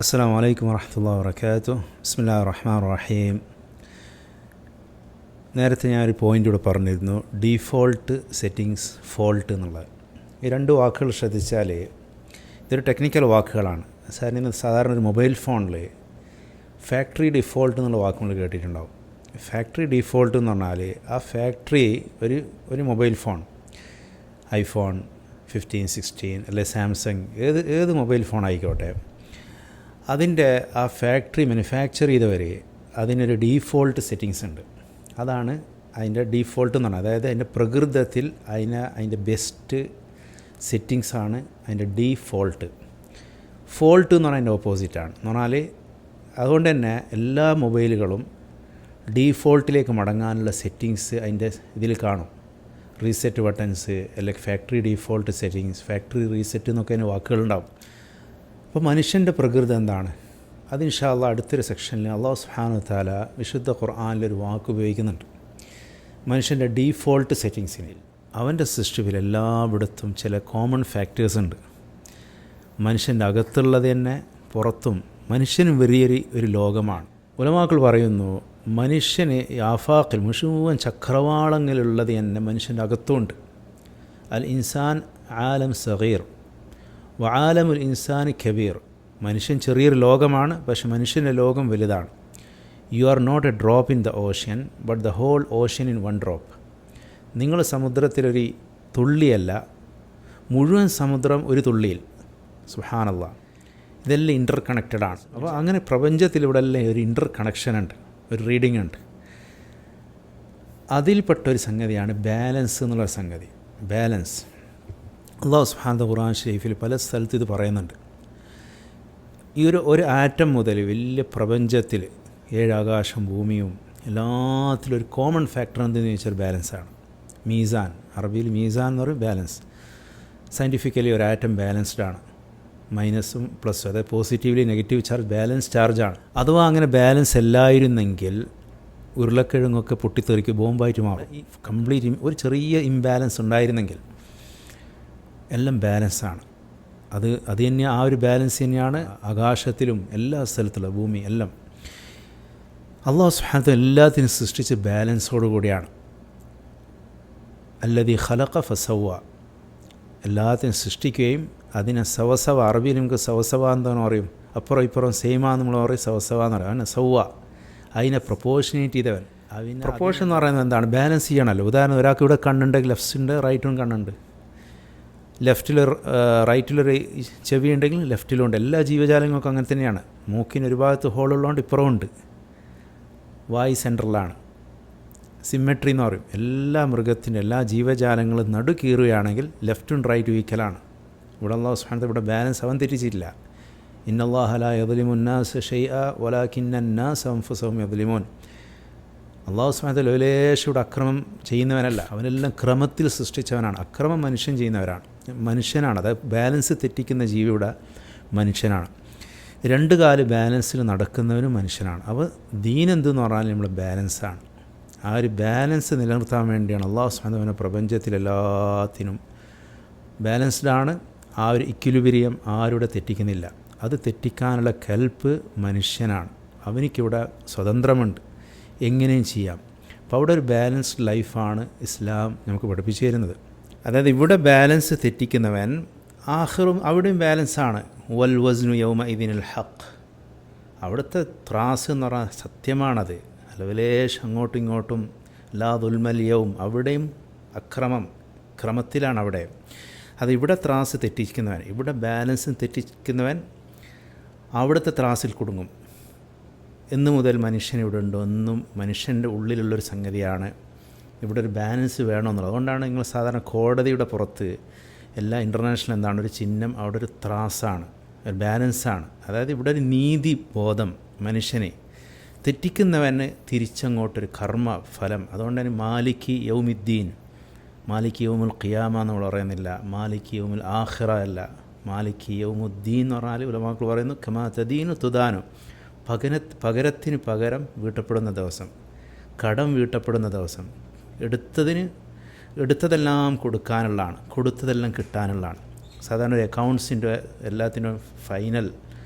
അസ്സലാമു അലൈക്കും വറഹ്മത്തുള്ളാഹി വബറകാതുഹു. ബിസ്മില്ലാഹിർ റഹ്മാനിർ റഹീം. നേരത്തെ ഞാനൊരു പോയിൻ്റ് ഇവിടെ പറഞ്ഞിരുന്നു, ഡീഫോൾട്ട് സെറ്റിങ്സ്, ഫോൾട്ട് എന്നുള്ളത്. ഈ രണ്ട് വാക്കുകൾ ശ്രദ്ധിച്ചാൽ ഇതൊരു ടെക്നിക്കൽ വാക്കുകളാണ്. സാധാരണ ഒരു മൊബൈൽ ഫോണിൽ ഫാക്ടറി ഡിഫോൾട്ട് എന്നുള്ള വാക്ക് നമ്മൾ കേട്ടിട്ടുണ്ടാവും. ഫാക്ടറി ഡിഫോൾട്ട് എന്ന് പറഞ്ഞാൽ ആ ഫാക്ടറി ഒരു മൊബൈൽ ഫോൺ, ഐഫോൺ 15, 16 അല്ലെ സാംസങ്, ഏത് മൊബൈൽ ഫോൺ ആയിക്കോട്ടെ, അതിൻ്റെ ആ ഫാക്ടറി മാനുഫാക്ചർ ചെയ്തവർ അതിനൊരു ഡീഫോൾട്ട് സെറ്റിങ്സ് ഉണ്ട്. അതാണ് അതിൻ്റെ ഡീഫോൾട്ട് എന്ന് പറഞ്ഞാൽ. അതായത് അതിൻ്റെ പ്രകൃതത്തിൽ അതിൻ്റെ ബെസ്റ്റ് സെറ്റിങ്സാണ് അതിൻ്റെ ഡീഫോൾട്ട്. ഫോൾട്ട് എന്ന് പറഞ്ഞാൽ അതിൻ്റെ ഓപ്പോസിറ്റാണ്. എന്ന് പറഞ്ഞാൽ അതുകൊണ്ട് തന്നെ എല്ലാ മൊബൈലുകളും ഡീഫോൾട്ടിലേക്ക് മടങ്ങാനുള്ള സെറ്റിങ്സ് അതിൻ്റെ ഇതിൽ കാണും. റീസെറ്റ് ബട്ടൺസ്, അല്ലെങ്കിൽ factory default settings, factory reset എന്നൊക്കെ അതിന് വാക്കുകളുണ്ടാവും. അപ്പോൾ മനുഷ്യൻ്റെ പ്രകൃതി എന്താണ്? അത് ഇൻഷാ അല്ലാഹ് അടുത്തൊരു സെക്ഷനിൽ അല്ലാഹു സുബ്ഹാനഹു വ തആല വിശുദ്ധ ഖുർആനിലൊരു വാക്ക് ഉപയോഗിക്കുന്നുണ്ട്. മനുഷ്യൻ്റെ ഡീഫോൾട്ട് സെറ്റിങ്സിൽ അവൻ്റെ സൃഷ്ടിപ്പിൽ എല്ലായിടത്തും ചില കോമൺ ഫാക്ടേഴ്സ് ഉണ്ട്. മനുഷ്യൻ്റെ അകത്തുള്ളത് തന്നെ പുറത്തും മനുഷ്യനും വലിയൊരു ലോകമാണ്. ഉലമാക്കൾ പറയുന്നു, മനുഷ്യന് ആഫാഖിൽ മുഴുവൻ ചക്രവാളങ്ങളിലുള്ളത് തന്നെ മനുഷ്യൻ്റെ അകത്തുമുണ്ട്. അൽ ഇൻസാൻ ആലം സഗീർ വആലമുൽ ഇൻസാനി കബീർ. മനുഷ്യൻ ചെറിയൊരു ലോകമാണ്, പക്ഷെ മനുഷ്യൻ്റെ ലോകം വലുതാണ്. You are not a drop in the ocean but the whole ocean in one drop. നിങ്ങൾ സമുദ്രത്തിലൊരു തുള്ളിയല്ല, മുഴുവൻ സമുദ്രം ഒരു തുള്ളിയിൽ. സുബ്ഹാനല്ലാഹ്. ഇതെല്ലാം ഇൻ്റർ കണക്റ്റഡാണ്. അപ്പോൾ അങ്ങനെ പ്രപഞ്ചത്തിലിവിടെ എല്ലാം ഒരു ഇൻ്റർ കണക്ഷൻ ഉണ്ട്, ഒരു റീഡിംഗ് ഉണ്ട്. അതിൽപ്പെട്ടൊരു സംഗതിയാണ് ബാലൻസ് എന്നുള്ള സംഗതി. ബാലൻസ് അല്ലാഹു സുബ്ഹാനഹു ഖുർആൻ ഷരീഫിൽ പല സ്ഥലത്ത് ഇത് പറയുന്നുണ്ട്. ഈ ഒരു ആറ്റം മുതൽ വലിയ പ്രപഞ്ചത്തിൽ 7 ആകാശം ഭൂമിയും എല്ലാത്തിലും ഒരു കോമൺ ഫാക്ടർ എന്തെന്ന് ചോദിച്ചാൽ ബാലൻസാണ്. മീസാൻ, അറബിയിൽ മീസാൻ എന്ന് പറയും ബാലൻസ്. സയൻറ്റിഫിക്കലി ഒരു ആറ്റം ബാലൻസ്ഡ് ആണ്. മൈനസും പ്ലസും, അതായത് പോസിറ്റീവ്ലി നെഗറ്റീവ് ചാർജ്, ബാലൻസ് ചാർജാണ്. അഥവാ അങ്ങനെ ബാലൻസ് അല്ലായിരുന്നെങ്കിൽ ഉരുളക്കിഴങ്ങൊക്കെ പൊട്ടിത്തെറിക്ക് ബോംബായിട്ട് മാറും. ഈ കംപ്ലീറ്റ് ഒരു ചെറിയ ഇംബാലൻസ് ഉണ്ടായിരുന്നെങ്കിൽ എല്ലാം ബാലൻസാണ്. അത് തന്നെ, ആ ഒരു ബാലൻസ് തന്നെയാണ് ആകാശത്തിലും എല്ലാ സ്ഥലത്തുള്ള ഭൂമി എല്ലാം. അല്ലാഹു സുബ്ഹാനഹു വ തആല എല്ലാത്തിനും സൃഷ്ടിച്ച് ബാലൻസോടുകൂടിയാണ്. അല്ലദീ ഖലഖ ഫസവ്വ. എല്ലാത്തിനും സൃഷ്ടിക്കുകയും അതിനെ സവസവ, അറബിയിൽ നമുക്ക് സവസവ എന്താണെന്ന് പറയും, അപ്പുറം ഇപ്പുറം സെയിമാന്ന് നമ്മൾ പറയും, സവസവ എന്ന് പറയും. അങ്ങനെ സവ്വ, അതിനെ പ്രൊപ്പോർഷനേറ്റ് ചെയ്തവൻ. അതിനെ പ്രൊപ്പോർഷൻ എന്ന് പറയുന്നത് എന്താണ്? ബാലൻസ് ചെയ്യണമല്ലോ. ഉദാഹരണം, ഒരാൾക്ക് ഇവിടെ കണ്ണുണ്ടെങ്കിൽ ലെഫ്റ്റുണ്ട്, റൈറ്റും കണ്ണുണ്ട്. റൈറ്റിലൊരു ചെവി ഉണ്ടെങ്കിൽ ലെഫ്റ്റിലുണ്ട്. എല്ലാ ജീവജാലങ്ങൾക്കും അങ്ങനെ തന്നെയാണ്. മൂക്കിന് ഒരു ഭാഗത്ത് ഹോളുള്ളതുകൊണ്ട് ഇപ്പുറമുണ്ട്. വായ് സെൻട്രലാണ്. സിമ്മെട്രി എന്ന് പറയും. എല്ലാ മൃഗത്തിൻ്റെ, എല്ലാ ജീവജാലങ്ങളും നടു കീറുകയാണെങ്കിൽ ലെഫ്റ്റും റൈറ്റും ഈക്വലാണ്. ഇവിടെ അല്ലാഹു സുബ്ഹാനഹു വ തആല ഇവിടെ ബാലൻസ് അവൻ തെറ്റിച്ചിട്ടില്ല. ഇന്നല്ലാഹ ലാ യദ്ലിമുൻ നാസ ഷൈഅ വലാകിന്നൻ നാസ അൻഫുസഹും യദ്ലിമൂൻ. അല്ലാഹു സുബ്ഹാനഹു വ തആല ലേശം ഇവിടെ അക്രമം ചെയ്യുന്നവനല്ല, അവനെല്ലാം ക്രമത്തിൽ സൃഷ്ടിച്ചവനാണ്. അക്രമം മനുഷ്യൻ ചെയ്യുന്നവരാണ്, മനുഷ്യനാണ്. അതായത് ബാലൻസ് തെറ്റിക്കുന്ന ജീവിയുടെ മനുഷ്യനാണ്. 2 കാല് ബാലൻസിൽ നടക്കുന്നവനും മനുഷ്യനാണ്. അപ്പോൾ ദീൻ എന്തെന്ന് പറഞ്ഞാൽ നമ്മൾ ബാലൻസാണ്. ആ ഒരു ബാലൻസ് നിലനിർത്താൻ വേണ്ടിയാണ് അല്ലാഹു സുബ്ഹാനഹു വ തആല പ്രപഞ്ചത്തിലെല്ലാത്തിനും ബാലൻസ്ഡാണ്. ആ ഒരു ഇക്വിലിബ്രിയം ആരുടെ തെറ്റിക്കുന്നില്ല. അത് തെറ്റിക്കാനുള്ള കെൽപ്പ് മനുഷ്യനാണ്. അവനിക്കിവിടെ സ്വതന്ത്രമുണ്ട്, എങ്ങനെയും ചെയ്യാം. അപ്പോൾ അവിടെ ഒരു ബാലൻസ്ഡ് ലൈഫാണ് ഇസ്ലാം നമുക്ക് പഠിപ്പിച്ചു തരുന്നത്. അതായത് ഇവിടെ ബാലൻസ് തെറ്റിക്കുന്നവൻ ആഖിറും അവിടെയും ബാലൻസാണ്. വൽ വസ്നു യൗമഇദിനിൽ ഹഖ്. അവിടുത്തെ ത്രാസ് എന്ന് പറഞ്ഞാൽ സത്യമാണത്. അലവലേശം അങ്ങോട്ടും ഇങ്ങോട്ടും ലാ ദുൽമൽ യൗം, അവിടെയും ക്രമത്തിലാണ് അവിടെ. അത് ഇവിടെ ത്രാസ് തെറ്റിക്കുന്നവൻ, ഇവിടെ ബാലൻസ് തെറ്റിക്കുന്നവൻ അവിടുത്തെ ത്രാസിൽ കുടുങ്ങും. എന്ന് മുതൽ മനുഷ്യൻ ഇവിടെ ഉണ്ടോ, ഒന്നും മനുഷ്യൻ്റെ ഉള്ളിലുള്ളൊരു സംഗതിയാണ്. ഇവിടെ ഒരു ബാലൻസ് വേണമെന്നുള്ളത്. അതുകൊണ്ടാണ് നിങ്ങൾ സാധാരണ കോടതിയുടെ പുറത്ത് എല്ലാ ഇൻ്റർനാഷണൽ എന്താണ് ഒരു ചിഹ്നം, അവിടെ ഒരു ത്രാസാണ്, ഒരു ബാലൻസാണ്. അതായത് ഇവിടെ ഒരു നീതി ബോധം മനുഷ്യനെ. തെറ്റിക്കുന്നവന് തിരിച്ചങ്ങോട്ടൊരു കർമ്മ ഫലം. അതുകൊണ്ട് തന്നെ മാലിക് യൗമിദ്ദീൻ, മാലിക് യൗമുൽ ഖിയാമ എന്ന് പറയുന്നില്ല, മാലിക് യൗമുൽ ആഖിറ അല്ല, മാലിക് യൗമുദ്ദീൻ എന്ന് പറഞ്ഞാൽ ഉലമാക്കൾ പറയുന്നു കമാ തദീനു തുദാനു. പകരത്തിന് പകരം വീട്ടപ്പെടുന്ന ദിവസം, കടം വീട്ടപ്പെടുന്ന ദിവസം. എടുത്തതെല്ലാം കൊടുക്കാനുള്ളതാണ്, കൊടുത്തതെല്ലാം കിട്ടാനുള്ളതാണ്. സാധാരണ ഒരു അക്കൗണ്ട്സിൻ്റെ എല്ലാത്തിനും ഫൈനൽ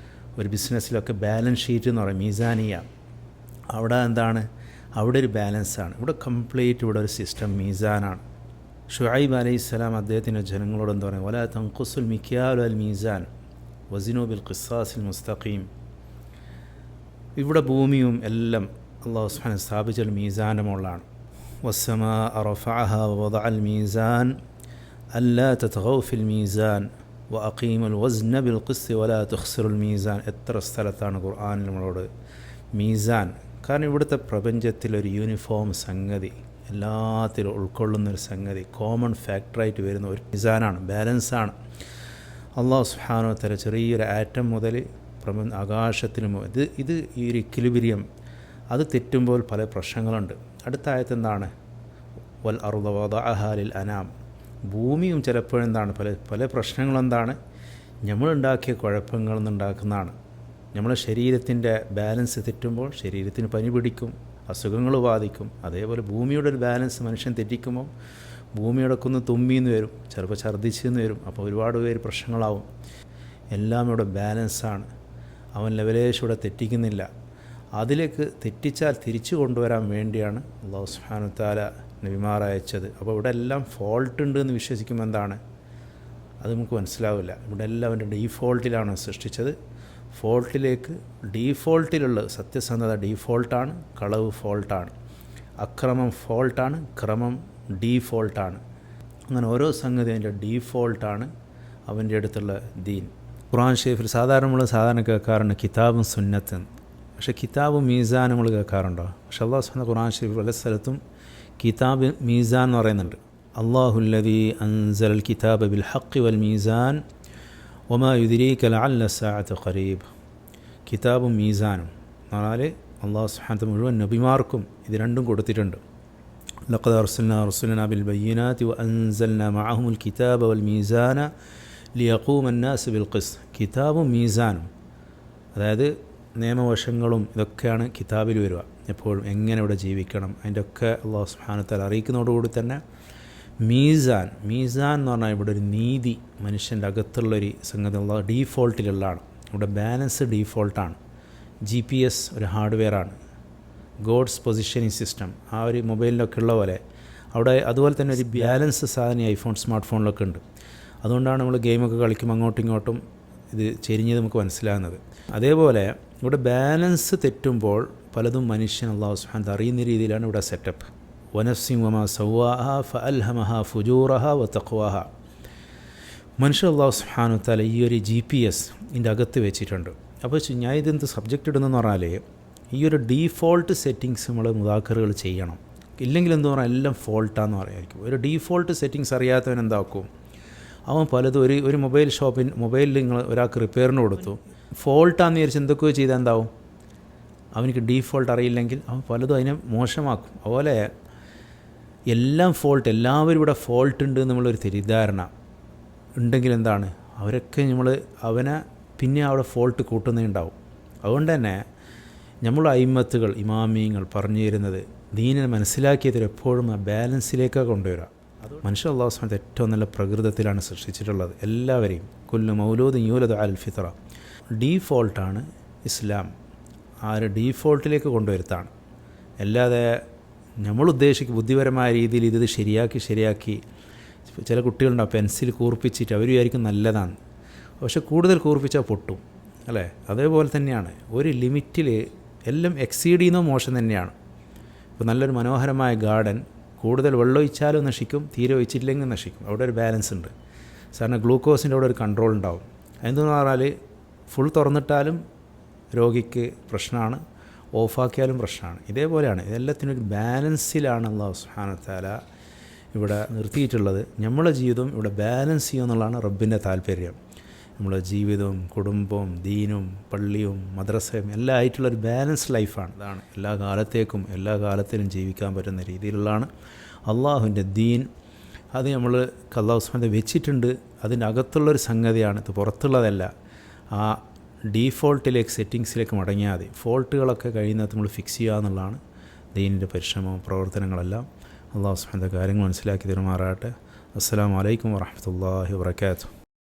ഒരു ബിസിനസ്സിലൊക്കെ ബാലൻസ് ഷീറ്റ് എന്ന് പറയും, മീസാനിയ. അവിടെ എന്താണ്? അവിടെ ഒരു ബാലൻസാണ്. ഇവിടെ കംപ്ലീറ്റ് ഇവിടെ ഒരു സിസ്റ്റം മീസാനാണ്. ഷുഐബ് അലൈഹിസ്സലാം അദ്ദേഹത്തിൻ്റെ ജനങ്ങളോട് എന്താ പറയുക? വലാ തൻഖുസുൽ മിക്യാലു അൽ മീസാൻ വസിനു ബിൽ ഖിസ്സാസിൽ മുസ്തഖീം. ഇവിടെ ഭൂമിയും എല്ലാം അല്ലാഹു സുബ്ഹാനഹു സ്ഥാപിച്ച മീസാൻ്റെ മുകളിലാണ്. വസ്സമാഅ റഫഅഹാ വവദഅൽ മീസാൻ അല്ലാ തത്ഗൗ ഫിൽ മീസാൻ വഅഖീമുൽ വസ്ന ബിൽ ഖിസ്തി വലാ തുഖ്സിറുൽ മീസാൻ. എത്ര സ്ഥലത്താണ് ഖുർആനിൽ നമ്മളോട് മീസാൻ? കാരണം ഇവിടുത്തെ പ്രപഞ്ചത്തിലൊരു യൂണിഫോം സംഗതി, എല്ലാത്തിലും ഉൾക്കൊള്ളുന്നൊരു സംഗതി, കോമൺ ഫാക്ടറായിട്ട് വരുന്ന ഒരു മീസാനാണ്, ബാലൻസാണ്. അല്ലാഹു സുബ്ഹാനഹു വ തആല ചെറിയൊരു ആറ്റം മുതൽ ആകാശത്തിലും ഇത് ഈ ഒരു ഇക്വിലിബ്രിയം അത് തെറ്റുമ്പോൾ പല പ്രശ്നങ്ങളുണ്ട്. അടുത്ത ആയത്ത് എന്താണ്? വൽ അർദ വദഅഹാ ലിൽ അനാം. ഭൂമിയും ചിലപ്പോഴെന്താണ് പല പ്രശ്നങ്ങളെന്താണ്? നമ്മളുണ്ടാക്കിയ കുഴപ്പങ്ങളിൽ നിന്നുണ്ടാക്കുന്നതാണ്. നമ്മളെ ശരീരത്തിൻ്റെ ബാലൻസ് തെറ്റുമ്പോൾ ശരീരത്തിന് പനി പിടിക്കും, അസുഖങ്ങൾ ബാധിക്കും. അതേപോലെ ഭൂമിയുടെ ഒരു ബാലൻസ് മനുഷ്യൻ തെറ്റിക്കുമ്പോൾ ഭൂമിയോടൊക്കെ ഒന്ന് തുമ്മിന്ന് വരും, ചിലപ്പോൾ ഛർദ്ദിച്ചെന്ന് വരും. അപ്പോൾ ഒരുപാട് പേര് പ്രശ്നങ്ങളാവും. എല്ലാം ഇവിടെ ബാലൻസാണ്. അവൻ ലെവലേശം ഇവിടെ തെറ്റിക്കുന്നില്ല. അതിലേക്ക് തെറ്റിച്ചാൽ തിരിച്ചു കൊണ്ടുവരാൻ വേണ്ടിയാണ് അല്ലാഹു സുബ്ഹാനഹു വ തആല നബിമാർ അയച്ചത്. അപ്പോൾ ഇവിടെ എല്ലാം ഫോൾട്ട് ഉണ്ട് എന്ന് വിശ്വസിക്കുമ്പോൾ എന്താണ്? അത് നമുക്ക് മനസ്സിലാവില്ല. ഇവിടെ എല്ലാം അവൻ്റെ ഡീഫോൾട്ടിലാണ് സൃഷ്ടിച്ചത്. ഫോൾട്ടിലേക്ക് ഡീഫോൾട്ടിലുള്ള സത്യസന്ധത ഡീഫോൾട്ടാണ്, കളവ് ഫോൾട്ടാണ്, അക്രമം ഫോൾട്ടാണ്, ക്രമം ഡീഫോൾട്ടാണ്. അങ്ങനെ ഓരോ സംഗതി അതിൻ്റെ ഡീഫോൾട്ടാണ് അവൻ്റെ അടുത്തുള്ള ദീൻ. ഖുർആൻ ഷരീഫിൽ സാധാരണ കേൾക്കാറുണ്ട് കിതാബും സുന്നത്തും. പക്ഷേ കിതാബും മീസാൻ നമ്മൾ കേൾക്കാറുണ്ടോ? പക്ഷേ അല്ലാഹു സുബ്ഹാനഹു ഖുർആൻ ഷരീഫ് പല സ്ഥലത്തും കിതാബ് മീസാൻ എന്ന് പറയുന്നുണ്ട്. അല്ലാഹുല്ലദീ അൻസലൽ കിതാബ ബിൽ ഹഖ് വൽ മീസാൻ വമാ യുദ്രീക ലഅല്ല അസ്സാഅത ഖരീബ്. കിതാബും മീസാനും എന്ന് പറഞ്ഞാൽ അല്ലാഹു സുബ്ഹാനഹു വ തആല മുഴുവൻ നബിമാർക്കും ഇത് രണ്ടും കൊടുത്തിട്ടുണ്ട്. ലഖദ് അർസൽനാ റസൂലനാ ബിൽ ബയ്യിനാതി വഅൻസൽനാ മഅഹുൽ കിതാബ വൽ മീസാന ലിയഖൂമ അന്നാസ് ബിൽ ഖിസ്ത്. കിതാബും മീസാനും, അതായത് നിയമവശങ്ങളും ഇതൊക്കെയാണ് കിതാബിൽ വരിക. എപ്പോഴും എങ്ങനെ ഇവിടെ ജീവിക്കണം അതിൻ്റെ ഒക്കെ അല്ലാഹു സുബ്ഹാനഹു വ തആല അറിയിക്കുന്നതോടുകൂടി തന്നെ മീസാൻ എന്ന് പറഞ്ഞാൽ ഇവിടെ ഒരു നീതി, മനുഷ്യൻ്റെ അകത്തുള്ളൊരു സംഗതി അല്ലാഹു ഡീഫോൾട്ടിലുള്ളതാണ്. ഇവിടെ ബാലൻസ് ഡീഫോൾട്ടാണ്. GPS ഒരു ഹാർഡ്വെയറാണ്, ഗോഡ്സ് പൊസിഷനിങ് സിസ്റ്റം. ആ ഒരു മൊബൈലിലൊക്കെ ഉള്ള പോലെ അവിടെ അതുപോലെ തന്നെ ഒരു ബാലൻസ് സാധനം ഐഫോൺ സ്മാർട്ട് ഫോണിലൊക്കെ ഉണ്ട്. അതുകൊണ്ടാണ് നമ്മൾ ഗെയിമൊക്കെ കളിക്കുമ്പോൾ അങ്ങോട്ടും ഇങ്ങോട്ടും ഇത് ചെരിഞ്ഞത് നമുക്ക് മനസ്സിലാകുന്നത്. അതേപോലെ ഇവിടെ ബാലൻസ് തെറ്റുമ്പോൾ പലതും മനുഷ്യൻ അല്ലാഹു സുബ്ഹാനഹു അറിയുന്ന രീതിയിലാണ് ഇവിടെ സെറ്റപ്പ്. വനഫ്സിൻ വമാ സവ്വാഹാ ഫഅൽഹമഹാ ഫുജൂറഹാ വതഖ്വാഹാ. മനുഷ്യൻ അല്ലാഹു സുബ്ഹാനഹു തആല ഈ ഒരു GPS ഇതിൻ്റെ അകത്ത് വെച്ചിട്ടുണ്ട്. അപ്പോൾ ഞാൻ ഇതെന്ത് സബ്ജക്റ്റ് ഇടുന്നതെന്ന് പറഞ്ഞാൽ ഈ ഒരു ഡീഫോൾട്ട് സെറ്റിങ്സ് നമ്മൾ മുദാക്കറുകൾ ചെയ്യണം. ഇല്ലെങ്കിൽ എന്ത് പറഞ്ഞാൽ എല്ലാം ഫോൾട്ടാന്ന് പറയായിരിക്കും. ഒരു ഡീഫോൾട്ട് സെറ്റിങ്സ് അറിയാത്തവൻ എന്താക്കും? അവൻ പലതും ഒരു മൊബൈലിൽ നിങ്ങൾ ഒരാൾക്ക് റിപ്പയറിന് കൊടുത്തു, ഫോൾട്ടാന്ന് വിചാരിച്ച് എന്തൊക്കെയോ ചെയ്താൽ എന്താവും? അവനിക്ക് ഡീഫോൾട്ട് അറിയില്ലെങ്കിൽ അവൻ പലതും അതിനെ മോശമാക്കും. അതുപോലെ എല്ലാം ഫോൾട്ട്, എല്ലാവരും ഇവിടെ ഫോൾട്ട് ഉണ്ട് എന്നുള്ളൊരു തെറ്റിദ്ധാരണ ഉണ്ടെങ്കിൽ എന്താണ്? അവരൊക്കെ അവനെ പിന്നെ അവിടെ ഫോൾട്ട് കൂട്ടുന്നുണ്ടാവും. അതുകൊണ്ട് തന്നെ നമ്മൾ അയിമ്മത്തുകൾ ഇമാമിയങ്ങൾ പറഞ്ഞു തരുന്നത് ദീനിനെ മനസ്സിലാക്കിയതിൽ എപ്പോഴും ആ ബാലൻസിലേക്കാണ് കൊണ്ടുവരിക. മനുഷ്യ അല്ലാഹു സുബ്ഹാനഹു വ തആല ഏറ്റവും നല്ല പ്രകൃതത്തിലാണ് സൃഷ്ടിച്ചിട്ടുള്ളത് എല്ലാവരെയും. കുല്ലു മൗലൂദിൻ യൂലദു അലൽ ഫിത്ര. ഡീഫോൾട്ടാണ് ഇസ്ലാം. ആ ഒരു ഡീഫോൾട്ടിലേക്ക് കൊണ്ടുവരുത്താണ്. അല്ലാതെ നമ്മൾ ഉദ്ദേശിക്കും ബുദ്ധിപരമായ രീതിയിൽ ഇത് ശരിയാക്കി ചില കുട്ടികളുണ്ടാവും പെൻസിൽ കൂർപ്പിച്ചിട്ട് അവർ വിചാരിക്കും നല്ലതാണ്, പക്ഷെ കൂടുതൽ കൂർപ്പിച്ചാൽ പൊട്ടും അല്ലേ? അതേപോലെ തന്നെയാണ് ഒരു ലിമിറ്റിൽ എല്ലാം എക്സീഡ് ചെയ്യുന്നത് മോശം തന്നെയാണ്. ഇപ്പോൾ നല്ലൊരു മനോഹരമായ ഗാർഡൻ കൂടുതൽ വെള്ളം ഒഴിച്ചാലും നശിക്കും, തീരെ ഒഴിച്ചില്ലെങ്കിൽ നശിക്കും. അവിടെ ഒരു ബാലൻസ് ഉണ്ട്. സാറിന് ഗ്ലൂക്കോസിൻ്റെ അവിടെ ഒരു കൺട്രോൾ ഉണ്ടാവും. എന്തെന്ന് പറഞ്ഞാൽ ഫുൾ തുറന്നിട്ടാലും രോഗിക്ക് പ്രശ്നമാണ്, ഓഫാക്കിയാലും പ്രശ്നമാണ്. ഇതേപോലെയാണ് ഇതെല്ലാത്തിനും ഒരു ബാലൻസിലാണ് അല്ലാഹു സുബ്ഹാനഹു വ തആല ഇവിടെ നിർത്തിയിട്ടുള്ളത്. നമ്മളെ ജീവിതം ഇവിടെ ബാലൻസ് ചെയ്യുക എന്നുള്ളതാണ് റബ്ബിൻ്റെ താല്പര്യം. നമ്മളെ ജീവിതവും കുടുംബവും ദീനും പള്ളിയും മദ്രസയും എല്ലാം ആയിട്ടുള്ളൊരു ബാലൻസ് ലൈഫാണ്. അതാണ് എല്ലാ കാലത്തിലും ജീവിക്കാൻ പറ്റുന്ന രീതിയിലുള്ളതാണ് അള്ളാഹുവിൻ്റെ ദീൻ. അത് നമ്മൾ അല്ലാഹു സുബ്ഹാനഹു വ തആല വെച്ചിട്ടുണ്ട്. അതിൻ്റെ അകത്തുള്ളൊരു സംഗതിയാണ്, ഇത് പുറത്തുള്ളതല്ല. ആ ഡീഫോൾട്ടിലേക്ക് സെറ്റിങ്സിലേക്ക് മടങ്ങിയാൽ മതി. ഫോൾട്ടുകളൊക്കെ കഴിയുന്നത് നമ്മൾ ഫിക്സ് ചെയ്യുക എന്നുള്ളതാണ് ദീനിൻ്റെ പരിശ്രമവും പ്രവർത്തനങ്ങളെല്ലാം. അല്ലാഹു സുബ്ഹാനഹു വ തആല കാര്യങ്ങൾ മനസ്സിലാക്കി തരുമാറാകട്ടെ. അസ്സലാമു അലൈക്കും വറഹ്മത്തുള്ളാഹി വബറകാതുഹു.